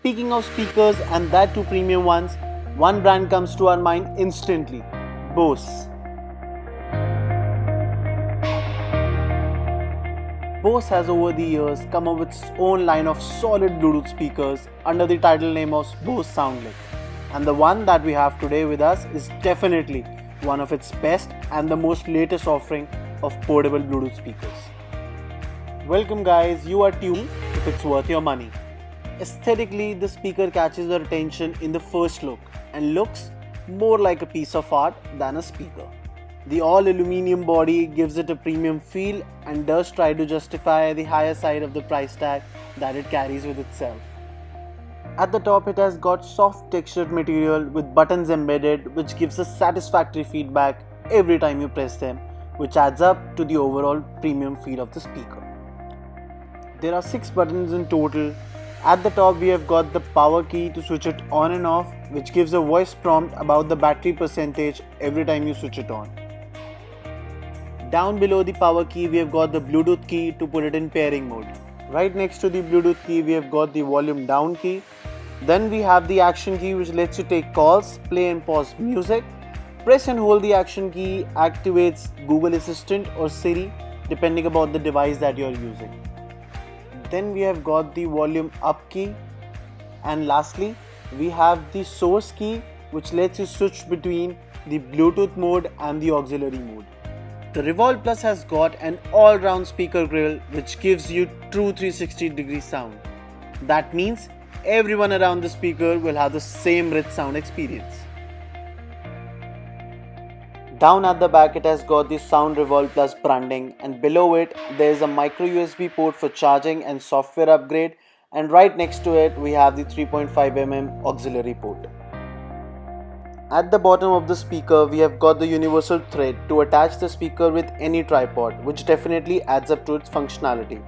Speaking of speakers, and that too premium ones, one brand comes to our mind instantly: Bose. Bose has over the years come up with its own line of solid Bluetooth speakers under the title name of Bose SoundLink. And the one that we have today with us is definitely one of its best and the most latest offering of portable Bluetooth speakers. Welcome guys, you are tuned if it's worth your money. Aesthetically, the speaker catches your attention in the first look and looks more like a piece of art than a speaker. The all-aluminium body gives it a premium feel and does try to justify the higher side of the price tag that it carries with itself. At the top, it has got soft textured material with buttons embedded, which gives a satisfactory feedback every time you press them, which adds up to the overall premium feel of the speaker. There are 6 buttons in total. At the top, we have got the power key to switch it on and off, which gives a voice prompt about the battery percentage every time you switch it on. Down below the power key, we have got the Bluetooth key to put it in pairing mode. Right next to the Bluetooth key, we have got the volume down key. Then we have the action key, which lets you take calls, play and pause music. Press and hold the action key activates Google Assistant or Siri, depending upon the device that you are using. Then we have got the volume up key. And lastly, we have the source key, which lets you switch between the Bluetooth mode and the auxiliary mode. The Revolve Plus has got an all-round speaker grill which gives you true 360-degree sound. That means everyone around the speaker will have the same rich sound experience. Down at the back, it has got the Sound Revolve Plus branding, and below it there is a micro USB port for charging and software upgrade, and right next to it we have the 3.5mm auxiliary port. At the bottom of the speaker, we have got the universal thread to attach the speaker with any tripod, which definitely adds up to its functionality.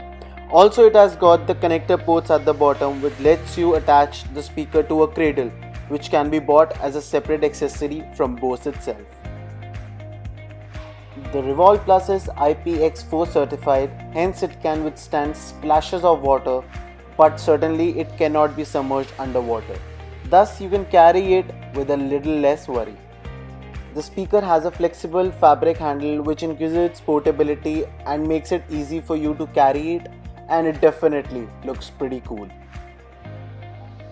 Also, it has got the connector ports at the bottom, which lets you attach the speaker to a cradle, which can be bought as a separate accessory from Bose itself. The Revolve Plus is IPX4 certified, hence it can withstand splashes of water, but certainly it cannot be submerged underwater. Thus, you can carry it with a little less worry. The speaker has a flexible fabric handle which increases its portability and makes it easy for you to carry it, and it definitely looks pretty cool.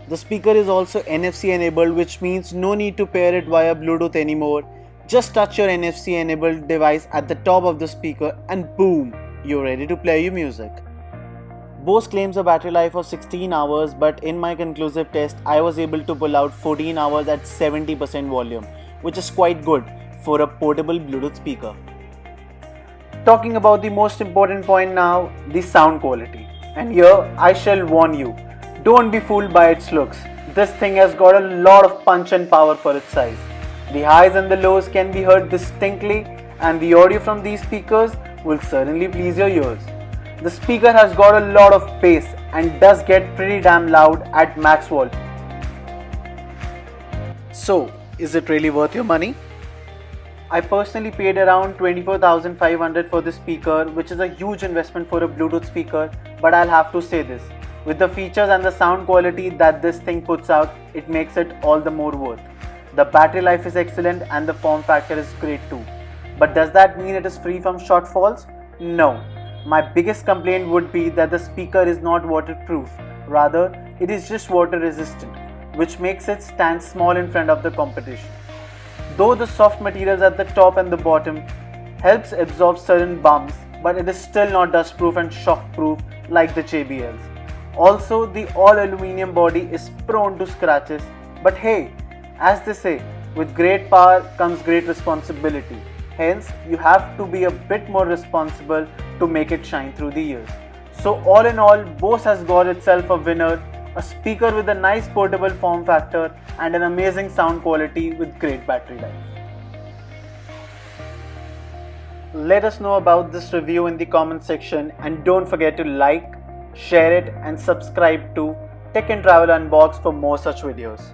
The speaker is also NFC enabled, which means no need to pair it via Bluetooth anymore. Just touch your NFC enabled device at the top of the speaker and boom, you're ready to play your music. Bose claims a battery life of 16 hours, but in my conclusive test, I was able to pull out 14 hours at 70% volume, which is quite good for a portable Bluetooth speaker. Talking about the most important point now, the sound quality. And here I shall warn you, don't be fooled by its looks. This thing has got a lot of punch and power for its size. The highs and the lows can be heard distinctly, and the audio from these speakers will certainly please your ears. The speaker has got a lot of bass and does get pretty damn loud at max volume. So, is it really worth your money? I personally paid around 24,500 for this speaker, which is a huge investment for a Bluetooth speaker, but I'll have to say this. With the features and the sound quality that this thing puts out, it makes it all the more worth. The battery life is excellent and the form factor is great too. But does that mean it is free from shortfalls? No. My biggest complaint would be that the speaker is not waterproof, rather it is just water resistant, which makes it stand small in front of the competition. Though the soft materials at the top and the bottom helps absorb certain bumps, but it is still not dust proof and shock proof like the JBLs. Also, the all aluminium body is prone to scratches, but hey, as they say, with great power comes great responsibility. Hence, you have to be a bit more responsible to make it shine through the years. So all in all, Bose has got itself a winner, a speaker with a nice portable form factor and an amazing sound quality with great battery life. Let us know about this review in the comment section, and don't forget to like, share it and subscribe to Tech and Travel Unbox for more such videos.